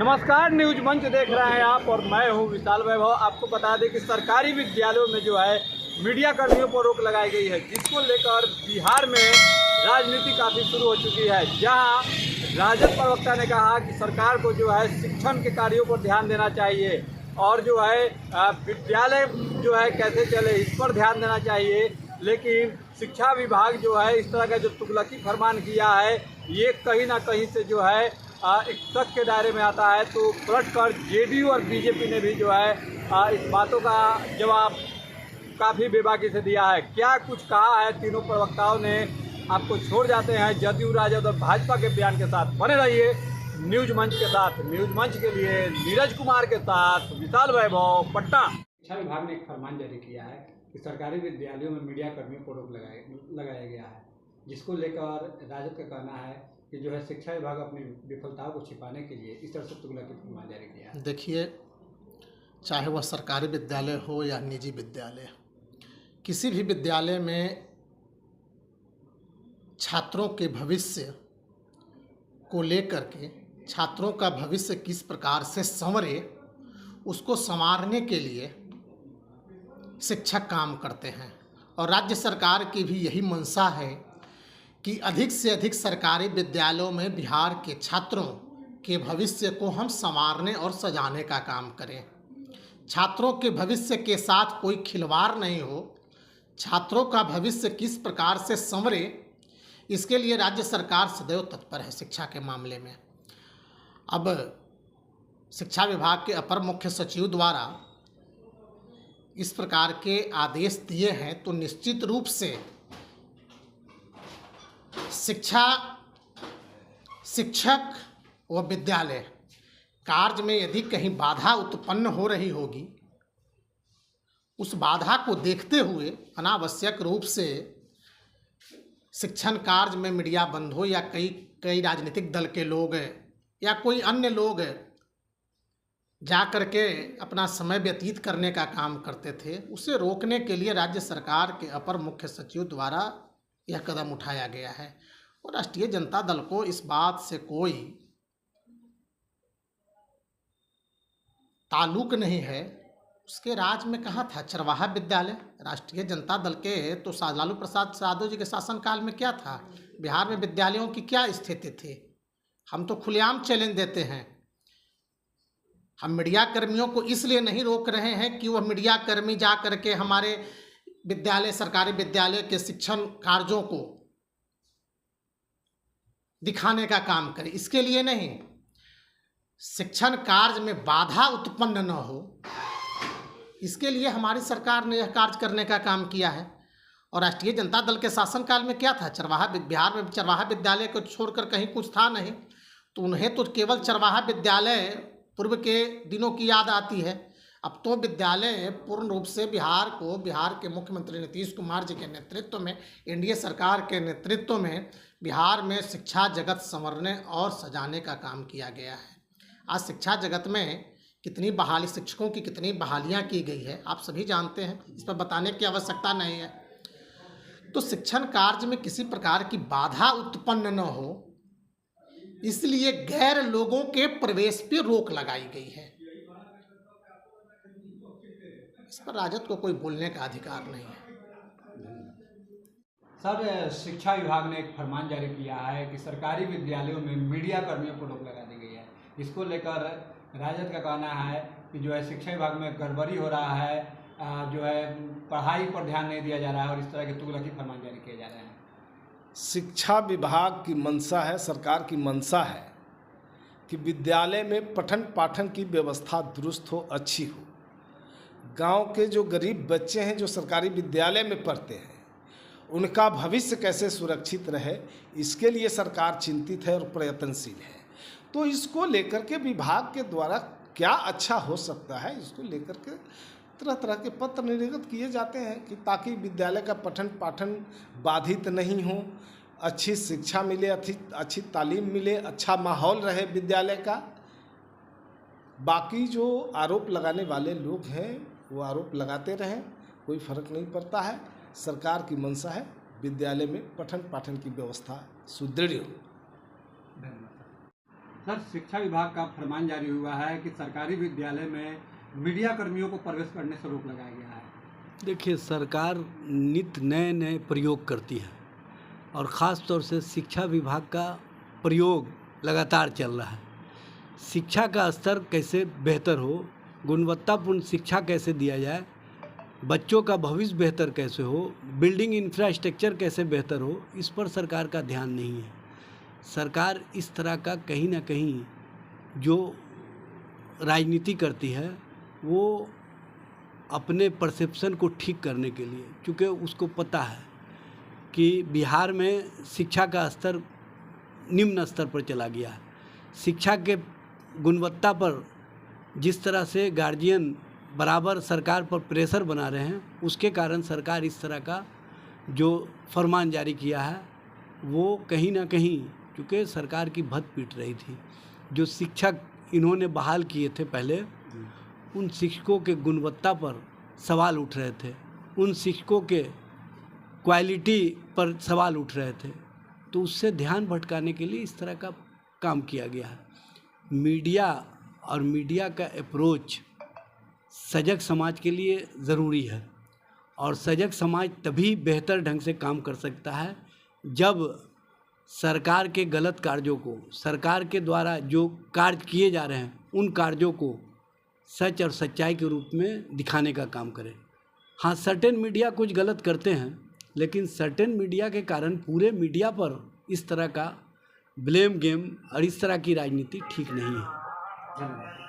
नमस्कार, न्यूज मंच देख रहे हैं आप और मैं हूं विशाल वैभव। आपको बता दें कि सरकारी विद्यालयों में जो है मीडिया कर्मियों पर रोक लगाई गई है, जिसको लेकर बिहार में राजनीति काफ़ी शुरू हो चुकी है। जहां राजद प्रवक्ता ने कहा कि सरकार को जो है शिक्षण के कार्यों पर ध्यान देना चाहिए और जो है विद्यालय जो है कैसे चले इस पर ध्यान देना चाहिए। लेकिन शिक्षा विभाग जो है इस तरह का जो तुगलकी फरमान किया है, ये कहीं ना कहीं से जो है एक शक के दायरे में आता है। तो पलटकर जेडीयू और बीजेपी ने भी जो है इस बातों का जवाब काफ़ी बेबाकी से दिया है। क्या कुछ कहा है तीनों प्रवक्ताओं ने, आपको छोड़ जाते हैं जदयू, राजद और भाजपा के बयान के साथ। बने रहिए न्यूज मंच के साथ। न्यूज मंच के लिए नीरज कुमार के साथ विशाल वैभव, पटना। शिक्षा विभाग ने एक फरमान जारी किया है कि सरकारी विद्यालयों में मीडिया कर्मियों को रोक लगाया गया है, जिसको लेकर राजद का कहना है कि जो है शिक्षा विभाग अपनी विफलताओं को छिपाने के लिए इस तरह से तुगलकी फरमान जारी किया है। देखिए, चाहे वह सरकारी विद्यालय हो या निजी विद्यालय, किसी भी विद्यालय में छात्रों के भविष्य को लेकर के, छात्रों का भविष्य किस प्रकार से संवरे, उसको संवारने के लिए शिक्षक काम करते हैं। और राज्य सरकार की भी यही मंशा है कि अधिक से अधिक सरकारी विद्यालयों में बिहार के छात्रों के भविष्य को हम संवारने और सजाने का काम करें। छात्रों के भविष्य के साथ कोई खिलवाड़ नहीं हो, छात्रों का भविष्य किस प्रकार से संवरे, इसके लिए राज्य सरकार सदैव तत्पर है शिक्षा के मामले में। अब शिक्षा विभाग के अपर मुख्य सचिव द्वारा इस प्रकार के आदेश दिए हैं, तो निश्चित रूप से शिक्षक व विद्यालय कार्य में यदि कहीं बाधा उत्पन्न हो रही होगी, उस बाधा को देखते हुए अनावश्यक रूप से शिक्षण कार्य में मीडिया बंद हो या कई राजनीतिक दल के लोग या कोई अन्य लोग जा कर के अपना समय व्यतीत करने का काम करते थे, उसे रोकने के लिए राज्य सरकार के अपर मुख्य सचिव द्वारा यह कदम उठाया गया है। और राष्ट्रीय जनता दल को इस बात से कोई ताल्लुक नहीं है। उसके राज में कहाँ था चरवाहा विद्यालय? राष्ट्रीय जनता दल के तो लालू प्रसाद यादव जी के शासनकाल में क्या था? बिहार में विद्यालयों की क्या स्थिति थी? हम तो खुलेआम चैलेंज देते हैं। हम मीडिया कर्मियों को इसलिए नहीं रोक रहे हैं कि वह मीडिया कर्मी जा करके हमारे विद्यालय, सरकारी विद्यालय के शिक्षण कार्यों को दिखाने का काम करें, इसके लिए नहीं। शिक्षण कार्य में बाधा उत्पन्न न हो, इसके लिए हमारी सरकार ने यह कार्य करने का काम किया है। और राष्ट्रीय जनता दल के शासनकाल में क्या था? बिहार में चरवाहा विद्यालय को छोड़कर कहीं कुछ था नहीं। तो उन्हें तो केवल चरवाहा विद्यालय पूर्व के दिनों की याद आती है। अब तो विद्यालय पूर्ण रूप से बिहार के मुख्यमंत्री नीतीश कुमार जी के नेतृत्व में, एनडीए सरकार के नेतृत्व में बिहार में शिक्षा जगत संवरने और सजाने का काम किया गया है। आज शिक्षा जगत में कितनी बहाली, शिक्षकों की कितनी बहालियां की गई है, आप सभी जानते हैं, इस पर बताने की आवश्यकता नहीं है। तो शिक्षण कार्य में किसी प्रकार की बाधा उत्पन्न न हो, इसलिए गैर लोगों के प्रवेश पर रोक लगाई गई है। इस पर राजद को कोई बोलने का अधिकार नहीं है। सर, शिक्षा विभाग ने एक फरमान जारी किया है कि सरकारी विद्यालयों में मीडिया कर्मियों को रोक लगा दी गई है। इसको लेकर राजद का कहना है कि जो है शिक्षा विभाग में गड़बड़ी हो रहा है, जो है पढ़ाई पर ध्यान नहीं दिया जा रहा है और इस तरह के तुगलकी फरमान जारी किए जा रहे हैं। शिक्षा विभाग की मंशा है, सरकार की मंशा है कि विद्यालय में पठन पाठन की व्यवस्था दुरुस्त हो, अच्छी हो। गांव के जो गरीब बच्चे हैं जो सरकारी विद्यालय में पढ़ते हैं, उनका भविष्य कैसे सुरक्षित रहे, इसके लिए सरकार चिंतित है और प्रयत्नशील है। तो इसको लेकर के विभाग के द्वारा क्या अच्छा हो सकता है, इसको लेकर के तरह तरह के पत्र निर्गत किए जाते हैं कि ताकि विद्यालय का पठन पाठन बाधित नहीं हो, अच्छी शिक्षा मिले, अच्छी तालीम मिले, अच्छा माहौल रहे विद्यालय का। बाकी जो आरोप लगाने वाले लोग हैं वो आरोप लगाते रहें, कोई फर्क नहीं पड़ता है। सरकार की मंशा है विद्यालय में पठन पाठन की व्यवस्था सुदृढ़ हो। धन्यवाद। सर, शिक्षा विभाग का फरमान जारी हुआ है कि सरकारी विद्यालय में मीडिया कर्मियों को प्रवेश करने से रोक लगाया गया है। देखिए, सरकार नित्य नए नए प्रयोग करती है और ख़ास तौर से शिक्षा विभाग का प्रयोग लगातार चल रहा है। शिक्षा का स्तर कैसे बेहतर हो, गुणवत्तापूर्ण शिक्षा कैसे दिया जाए, बच्चों का भविष्य बेहतर कैसे हो, बिल्डिंग इंफ्रास्ट्रक्चर कैसे बेहतर हो, इस पर सरकार का ध्यान नहीं है। सरकार इस तरह का कहीं ना कहीं जो राजनीति करती है वो अपने परसेप्शन को ठीक करने के लिए, क्योंकि उसको पता है कि बिहार में शिक्षा का स्तर निम्न स्तर पर चला गया है। शिक्षा के गुणवत्ता पर जिस तरह से गार्जियन बराबर सरकार पर प्रेशर बना रहे हैं, उसके कारण सरकार इस तरह का जो फरमान जारी किया है वो कहीं ना कहीं, क्योंकि सरकार की भद्द पीट रही थी। जो शिक्षक इन्होंने बहाल किए थे पहले, उन शिक्षकों के गुणवत्ता पर सवाल उठ रहे थे, उन शिक्षकों के क्वालिटी पर सवाल उठ रहे थे, तो उससे ध्यान भटकाने के लिए इस तरह का काम किया गया है। मीडिया और मीडिया का अप्रोच सजग समाज के लिए ज़रूरी है और सजग समाज तभी बेहतर ढंग से काम कर सकता है जब सरकार के गलत कार्यों को, सरकार के द्वारा जो कार्य किए जा रहे हैं, उन कार्यों को सच और सच्चाई के रूप में दिखाने का काम करें। हाँ, सर्टेन मीडिया कुछ गलत करते हैं, लेकिन सर्टेन मीडिया के कारण पूरे मीडिया पर इस तरह का ब्लेम गेम और इस तरह की राजनीति ठीक नहीं है। धन्यवाद।